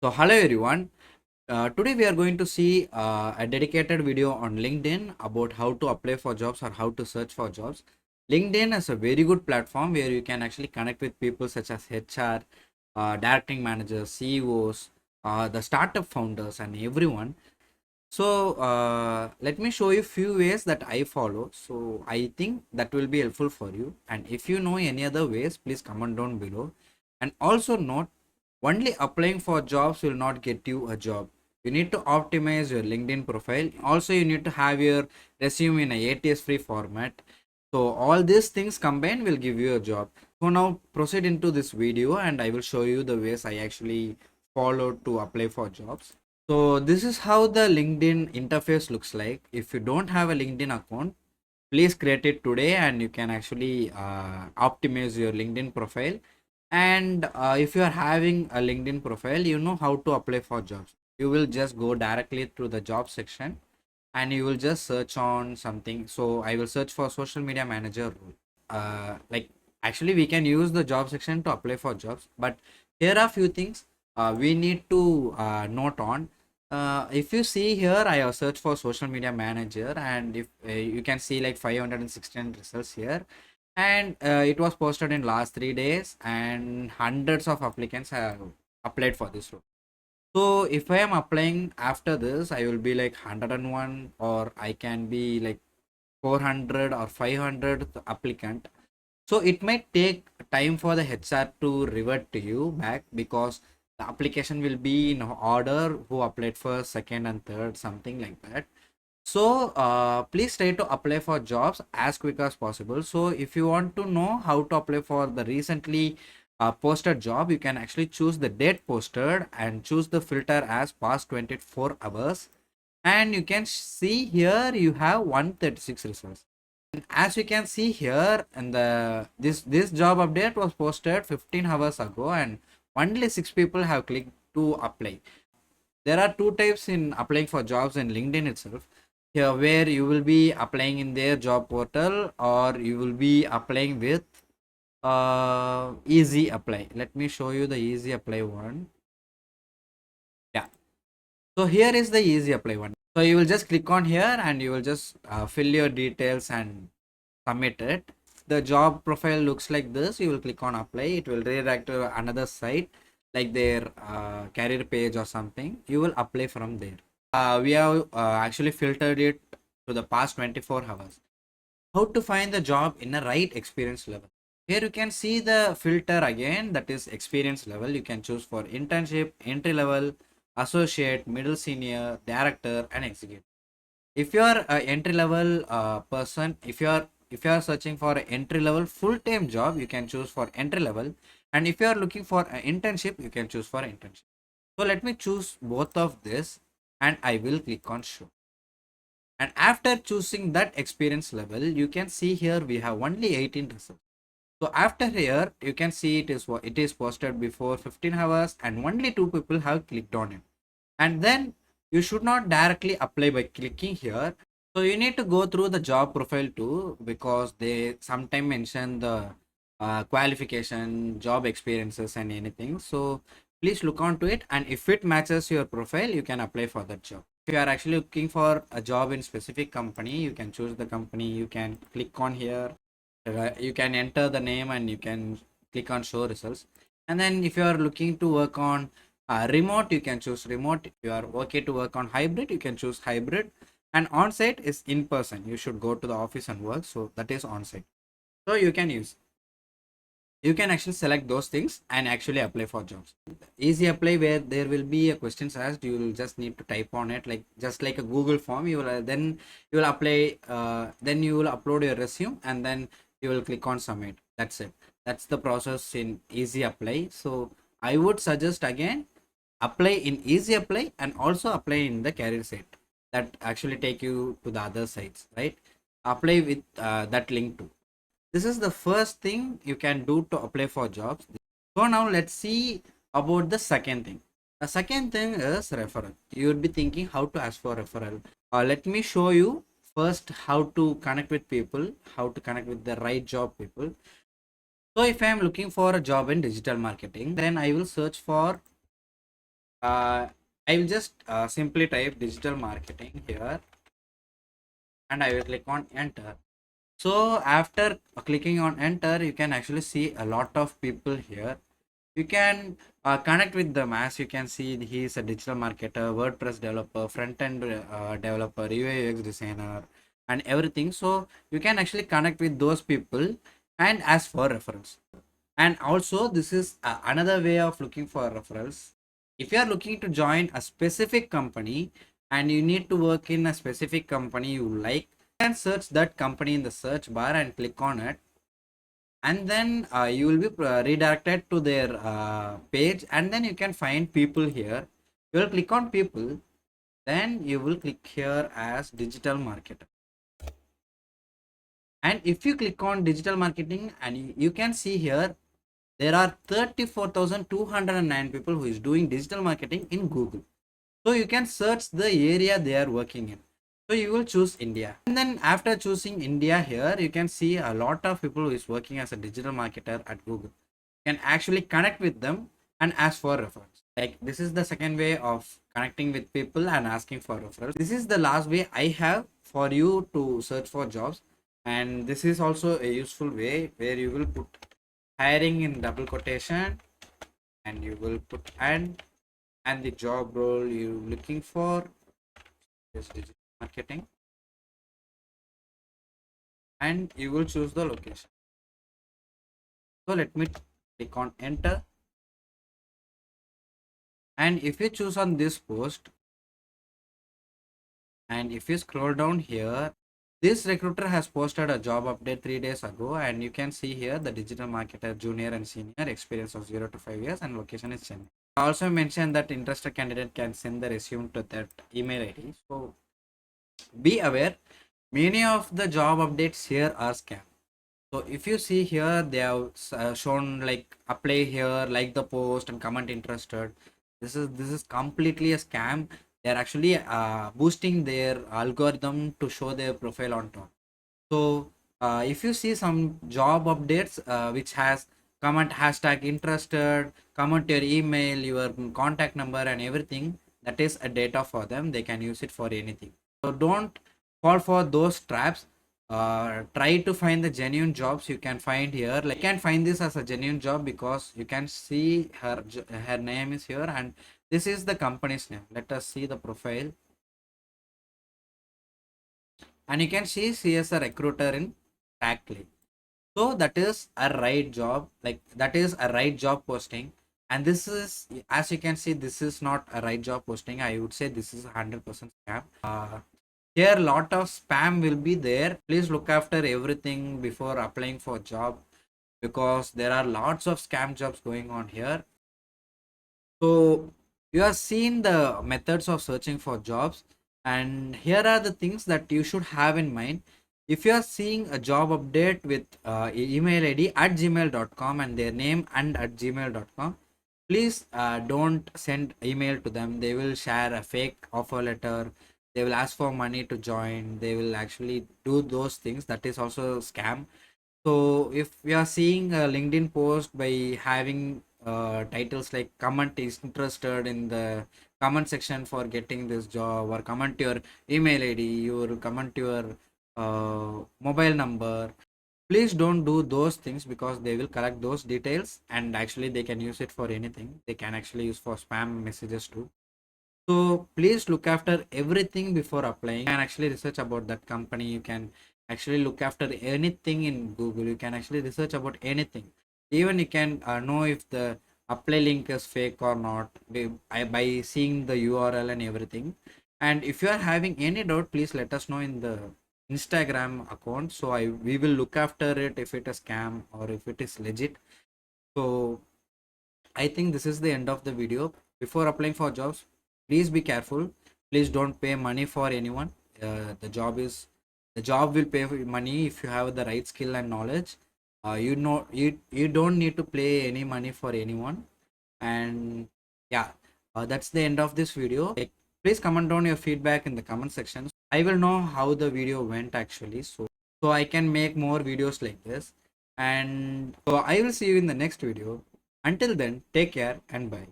So hello everyone. Today we are going to see a dedicated video on LinkedIn about how to apply for jobs or how to search for jobs. LinkedIn is a very good platform where you can actually connect with people such as HR, directing managers, CEOs, the startup founders, and everyone. So let me show you few ways that I follow. So I think that will be helpful for you. And if you know any other ways, please comment down below. And also note, only applying for jobs will not get you a job. You need to optimize your LinkedIn profile. Also, you need to have your resume in a ATS free format. So all these things combined will give you a job. So now proceed into this video and I will show you the ways I actually follow to apply for jobs. So this is how the LinkedIn interface looks like. If you don't have a LinkedIn account, please create it today and you can actually optimize your LinkedIn profile. And if you are having a LinkedIn profile, you know how to apply for jobs. You will just go directly to the job section and you will just search on something. So I will search for social media manager role. Like actually we can use the job section to apply for jobs, but here are few things we need to note on. If you see here, I have searched for social media manager, and if you can see like 516 results here, and it was posted in last 3 days, and hundreds of applicants have applied for this role. So if I am applying after this, I will be like 101, or I can be like 400 or 500 applicant. So it might take time for the HR to revert to you back, because the application will be in order who applied first, second, and third, something like that. So please try to apply for jobs as quick as possible. So if you want to know how to apply for the recently posted job, you can actually choose the date posted and choose the filter as past 24 hours. And you can see here you have 136 results. And as you can see here, and the this job update was posted 15 hours ago, and only 6 people have clicked to apply. There are two types in applying for jobs in LinkedIn itself. Here, where you will be applying in their job portal, or you will be applying with easy apply. Let me show you the easy apply one. Yeah, so here is the easy apply one. So you will just click on here and you will just fill your details and submit it. The job profile looks like this. You will click on apply. It will redirect to another site, like their career page or something. You will apply from there. We have actually filtered it to the past 24 hours. How to find the job in a right experience level? Here you can see the filter again, that is experience level. You can choose for internship, entry level, associate, middle senior, director, and executive. If you are a entry level person, if you are searching for an entry level full time job, you can choose for entry level. And if you are looking for an internship, you can choose for internship. So let me choose both of this and I will click on show. And after choosing that experience level, you can see here we have only 18 results. So after here, you can see it is posted before 15 hours and only 2 people have clicked on it. And then you should not directly apply by clicking here. So you need to go through the job profile too, because they sometimes mention the qualification, job experiences, and anything. So please look onto it, and if it matches your profile, you can apply for that job. If you are actually looking for a job in specific company, you can choose the company. You can click on here. You can enter the name and you can click on show results. And then if you are looking to work on remote, you can choose remote. If you are okay to work on hybrid, you can choose hybrid. And on-site is in person. You should go to the office and work. So that is on-site. So you can actually select those things and actually apply for jobs. Easy apply, where there will be a questions asked. You will just need to type on it, like just like a Google form. You will then you will apply. Then you will upload your resume and then you will click on submit. That's it. That's the process in easy apply. So I would suggest again, apply in easy apply and also apply in the career site, that actually take you to the other sites, right? Apply with that link too. This is the first thing you can do to apply for jobs. So now let's see about the second thing. The second thing is referral. You would be thinking how to ask for referral. Let me show you first how to connect with people, how to connect with the right job people. So if I am looking for a job in digital marketing, then I will search for I will just simply type digital marketing here, and I will click on enter. So after clicking on enter, you can actually see a lot of people here. You can connect with them. As you can see, he is a digital marketer, WordPress developer, front-end developer, UI UX designer, and everything. So you can actually connect with those people and ask for referrals. And also, this is another way of looking for referrals. If you are looking to join a specific company and you need to work in a specific company you like, you can search that company in the search bar and click on it, and then you will be redirected to their page, and then you can find people here. You will click on people, then you will click here as digital marketer. And if you click on digital marketing, and you can see here there are 34,209 people who is doing digital marketing in Google. So you can search the area they are working in. So you will choose India, and then after choosing India here, you can see a lot of people who is working as a digital marketer at Google. You can actually connect with them and ask for referrals. Like, this is the second way of connecting with people and asking for referrals. This is the last way I have for you to search for jobs, and this is also a useful way where you will put hiring in double quotation, and you will put and the job role you're looking for is digital marketing, and you will choose the location. So let me click on enter, and if you choose on this post, and if you scroll down here, this recruiter has posted a job update 3 days ago, and you can see here the digital marketer junior and senior, experience of 0 to 5 years, and location is Chennai. I also mentioned that interested candidate can send the resume to that email ID. So be aware, many of the job updates here are scam. So if you see here, they have shown like apply here, like the post, and comment interested. This is completely a scam. They're actually boosting their algorithm to show their profile on top. So if you see some job updates which has comment hashtag interested, comment your email, your contact number, and everything, that is a data for them. They can use it for anything. So don't fall for those traps. Try to find the genuine jobs you can find here. Like, you can find this as a genuine job because you can see her name is here, and this is the company's name. Let us see the profile, and you can see she is a recruiter in Tackley. So that is a right job, like that is a right job posting. And this is, as you can see, this is not a right job posting. I would say this is 100% scam. Here a lot of spam will be there. Please look after everything before applying for job, because there are lots of scam jobs going on here. So you have seen the methods of searching for jobs, and here are the things that you should have in mind. If you are seeing a job update with email ID at gmail.com and their name and at gmail.com, please don't send email to them. They will share a fake offer letter. They will ask for money to join. They will actually do those things. That is also scam. So if we are seeing a LinkedIn post by having titles like comment is interested in the comment section for getting this job, or comment your email ID, your comment your mobile number, please don't do those things, because they will collect those details and actually they can use it for anything. They can actually use for spam messages too. So please look after everything before applying. You can actually research about that company. You can actually look after anything in Google. You can actually research about anything. Even you can know if the apply link is fake or not by seeing the URL and everything. And if you are having any doubt, please let us know in the Instagram account. So we will look after it if it is scam or if it is legit. So I think this is the end of the video. Before applying for jobs, please be careful. Please don't pay money for anyone. The job will pay money if you have the right skill and knowledge. You don't need to pay any money for anyone. And yeah, that's the end of this video. Like, please comment down your feedback in the comment section. I will know how the video went actually. So I can make more videos like this. And so I will see you in the next video. Until then, take care and bye.